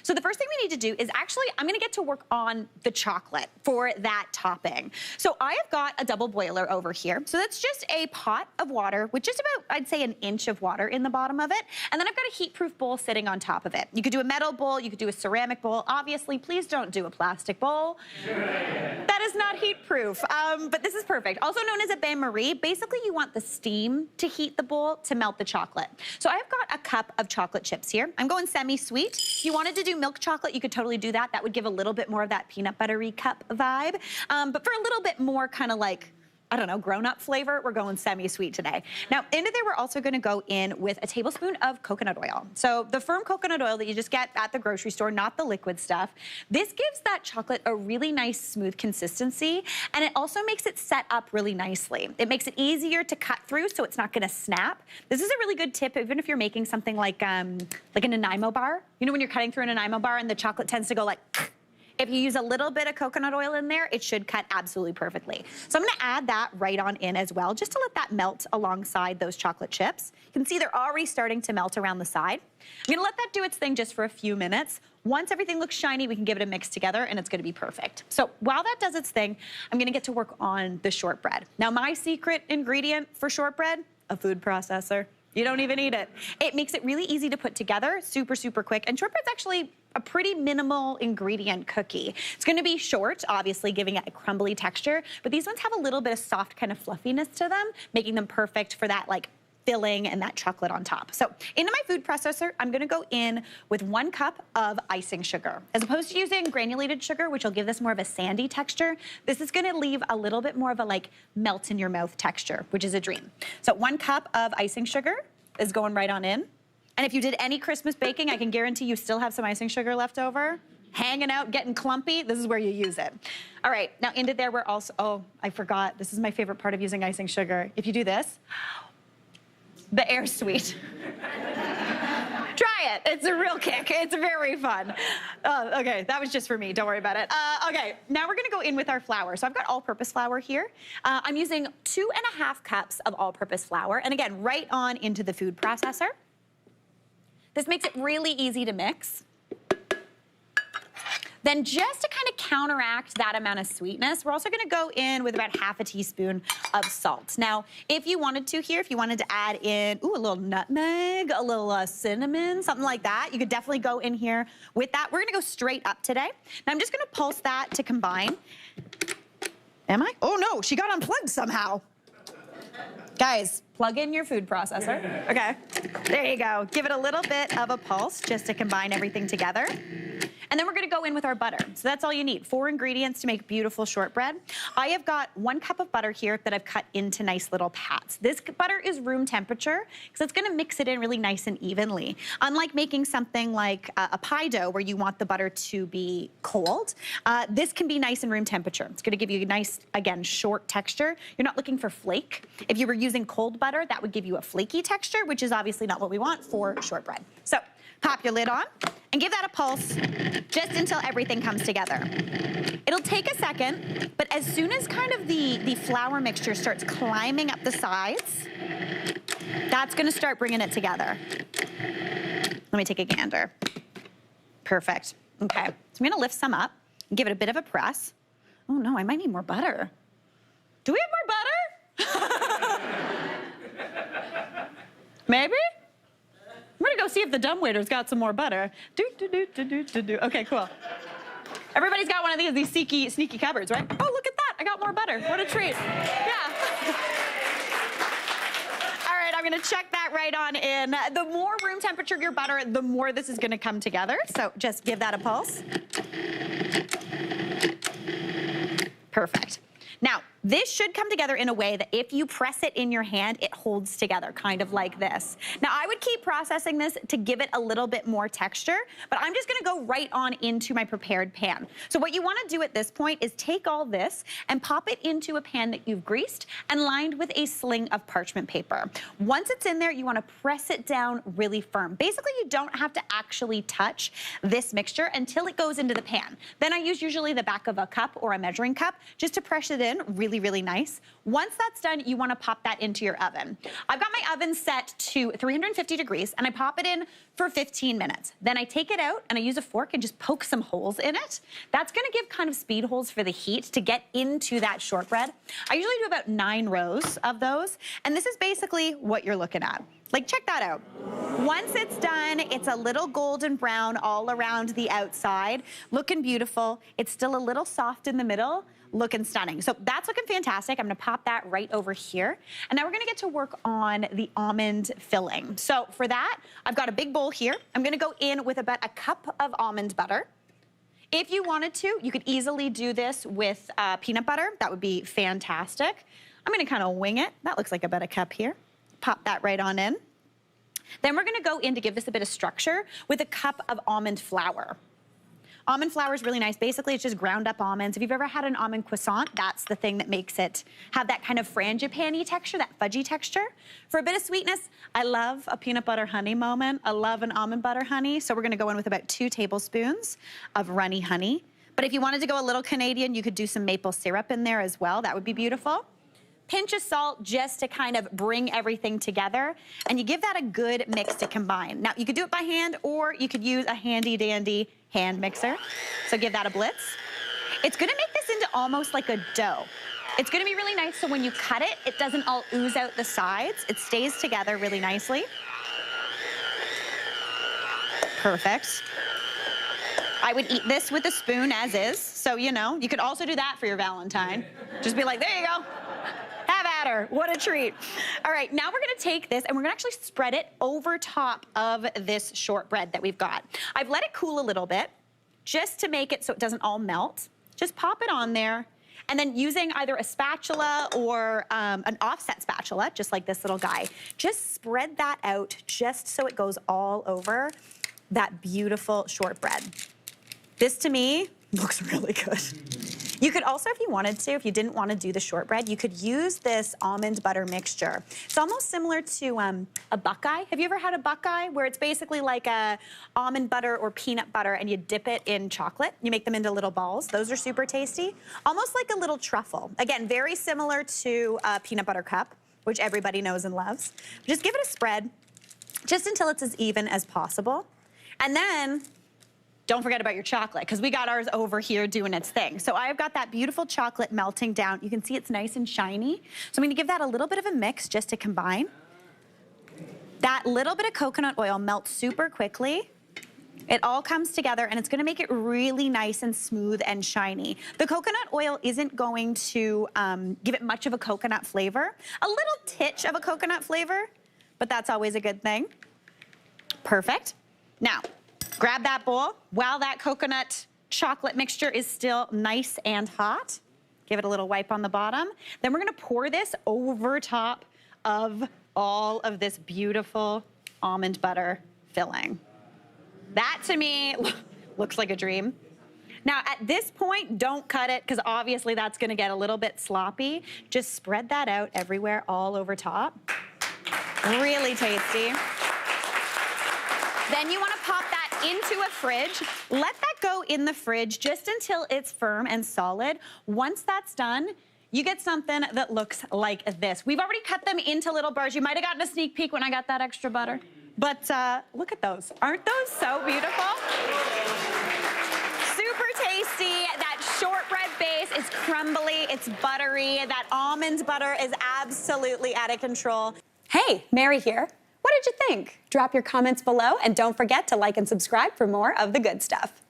So the first thing we need to do is actually, I'm gonna get to work on the chocolate for that topping. So I have got a double boiler over here. So that's just a pot of water with just about, I'd say, 1 inch of water in the bottom of it. And then I've got a heat-proof bowl sitting on top of it. You could do a metal bowl, you could do a ceramic bowl. Obviously, please don't do a plastic bowl. That is not heat-proof, but this is perfect. Also known as a bain-marie. Basically, you want the steam to heat the bowl to melt the chocolate. So I've got a cup of chocolate chips here. I'm going semi-sweet. If you wanted to do milk chocolate, you could totally do that. That would give a little bit more of that peanut buttery cup vibe. But for a little bit more kind of like, I don't know, grown-up flavor, we're going semi-sweet today. Now, into there, we're also gonna go in with a tablespoon of coconut oil. So the firm coconut oil that you just get at the grocery store, not the liquid stuff. This gives that chocolate a really nice, smooth consistency, and it also makes it set up really nicely. It makes it easier to cut through, so it's not gonna snap. This is a really good tip, even if you're making something like a Nanaimo bar. You know when you're cutting through a Nanaimo bar and the chocolate tends to go like, if you use a little bit of coconut oil in there, it should cut absolutely perfectly. So I'm gonna add that right on in as well, just to let that melt alongside those chocolate chips. You can see they're already starting to melt around the side. I'm gonna let that do its thing just for a few minutes. Once everything looks shiny, we can give it a mix together and it's gonna be perfect. So while that does its thing, I'm gonna get to work on the shortbread. Now my secret ingredient for shortbread, a food processor. You don't even need it. It makes it really easy to put together, super, super quick. And shortbread's actually a pretty minimal ingredient cookie. It's gonna be short, obviously giving it a crumbly texture, but these ones have a little bit of soft kind of fluffiness to them, making them perfect for that like filling and that chocolate on top. So into my food processor, I'm gonna go in with 1 cup of icing sugar. As opposed to using granulated sugar, which will give this more of a sandy texture, this is gonna leave a little bit more of a like melt in your mouth texture, which is a dream. So 1 cup of icing sugar is going right on in. And if you did any Christmas baking, I can guarantee you still have some icing sugar left over. Hanging out, getting clumpy, this is where you use it. All right, now into there we're also, oh, I forgot, this is my favorite part of using icing sugar. If you do this, the air sweet. Try it, it's a real kick, it's very fun. Okay, that was just for me, don't worry about it. Okay, now we're gonna go in with our flour. So I've got all-purpose flour here. I'm using 2.5 cups of all-purpose flour, and again, right on into the food processor. This makes it really easy to mix. Then just to kind of counteract that amount of sweetness, we're also gonna go in with about 1/2 teaspoon of salt. Now, if you wanted to here, if you wanted to add in, ooh, a little nutmeg, a little cinnamon, something like that, you could definitely go in here with that. We're gonna go straight up today. Now I'm just gonna pulse that to combine. Am I? Oh no, she got unplugged somehow. Guys, plug in your food processor. Okay, there you go. Give it a little bit of a pulse just to combine everything together. And then we're gonna go in with our butter. So that's all you need, 4 ingredients to make beautiful shortbread. I have got 1 cup of butter here that I've cut into nice little pats. This butter is room temperature because it's gonna mix it in really nice and evenly. Unlike making something like a pie dough where you want the butter to be cold, this can be nice and room temperature. It's gonna give you a nice, again, short texture. You're not looking for flake. If you were using cold butter, that would give you a flaky texture, which is obviously not what we want for shortbread. So pop your lid on and give that a pulse just until everything comes together. It'll take a second, but as soon as kind of the flour mixture starts climbing up the sides, that's gonna start bringing it together. Let me take a gander. Perfect, okay. So I'm gonna lift some up and give it a bit of a press. Oh no, I might need more butter. Do we have more butter? Maybe? I'm gonna go see if the dumbwaiter's got some more butter. Okay, cool. Everybody's got one of these sneaky cupboards, right? Oh, look at that, I got more butter. What a treat. Yeah. All right, I'm gonna check that right on in. The more room temperature your butter, the more this is gonna come together. So just give that a pulse. Perfect. Now, this should come together in a way that if you press it in your hand, it holds together, kind of like this. Now, I would keep processing this to give it a little bit more texture, but I'm just gonna go right on into my prepared pan. So what you wanna do at this point is take all this and pop it into a pan that you've greased and lined with a sling of parchment paper. Once it's in there, you wanna press it down really firm. Basically, you don't have to actually touch this mixture until it goes into the pan. Then I use usually the back of a cup or a measuring cup just to press it in really really, really nice. Once that's done, you wanna pop that into your oven. I've got my oven set to 350 degrees and I pop it in for 15 minutes. Then I take it out and I use a fork and just poke some holes in it. That's gonna give kind of speed holes for the heat to get into that shortbread. I usually do about 9 rows of those. And this is basically what you're looking at. Like, check that out. Once it's done, it's a little golden brown all around the outside, looking beautiful. It's still a little soft in the middle, looking stunning. So that's looking fantastic. I'm gonna pop that right over here. And now we're gonna get to work on the almond filling. So for that, I've got a big bowl here. I'm gonna go in with about a cup of almond butter. If you wanted to, you could easily do this with peanut butter. That would be fantastic. I'm gonna kind of wing it. That looks like about a cup here. Pop that right on in. Then we're gonna go in to give this a bit of structure with a cup of almond flour. Almond flour is really nice. Basically, it's just ground up almonds. If you've ever had an almond croissant, that's the thing that makes it have that kind of frangipani texture, that fudgy texture. For a bit of sweetness, I love a peanut butter honey moment. I love an almond butter honey. So we're gonna go in with about 2 tablespoons of runny honey. But if you wanted to go a little Canadian, you could do some maple syrup in there as well. That would be beautiful. Pinch of salt just to kind of bring everything together. And you give that a good mix to combine. Now, you could do it by hand or you could use a handy dandy hand mixer. So give that a blitz. It's gonna make this into almost like a dough. It's gonna be really nice so when you cut it, it doesn't all ooze out the sides. It stays together really nicely. Perfect. I would eat this with a spoon as is. So, you know, you could also do that for your Valentine. Just be like, there you go. Have at her, what a treat. All right, now we're gonna take this and we're gonna actually spread it over top of this shortbread that we've got. I've let it cool a little bit just to make it so it doesn't all melt. Just pop it on there and then using either a spatula or an offset spatula, just like this little guy, just spread that out just so it goes all over that beautiful shortbread. This to me looks really good. You could also, if you wanted to, if you didn't want to do the shortbread, you could use this almond butter mixture. It's almost similar to a buckeye. Have you ever had a buckeye where it's basically like a almond butter or peanut butter and you dip it in chocolate? You make them into little balls. Those are super tasty. Almost like a little truffle. Again, very similar to a peanut butter cup, which everybody knows and loves. Just give it a spread, just until it's as even as possible. And then, don't forget about your chocolate, because we got ours over here doing its thing. So I've got that beautiful chocolate melting down. You can see it's nice and shiny. So I'm gonna give that a little bit of a mix just to combine. That little bit of coconut oil melts super quickly. It all comes together and it's gonna make it really nice and smooth and shiny. The coconut oil isn't going to give it much of a coconut flavor. A little titch of a coconut flavor, but that's always a good thing. Perfect. Now, grab that bowl while that coconut chocolate mixture is still nice and hot. Give it a little wipe on the bottom. Then we're gonna pour this over top of all of this beautiful almond butter filling. That to me looks like a dream. Now at this point, don't cut it because obviously that's gonna get a little bit sloppy. Just spread that out everywhere, all over top. Really tasty. Then you wanna pop that into a fridge. Let that go in the fridge just until it's firm and solid. Once that's done, you get something that looks like this. We've already cut them into little bars. You might have gotten a sneak peek when I got that extra butter. But look at those. Aren't those so beautiful? Super tasty. That shortbread base is crumbly, it's buttery. That almond butter is absolutely out of control. Hey, Mary here. What did you think? Drop your comments below and don't forget to like and subscribe for more of the good stuff.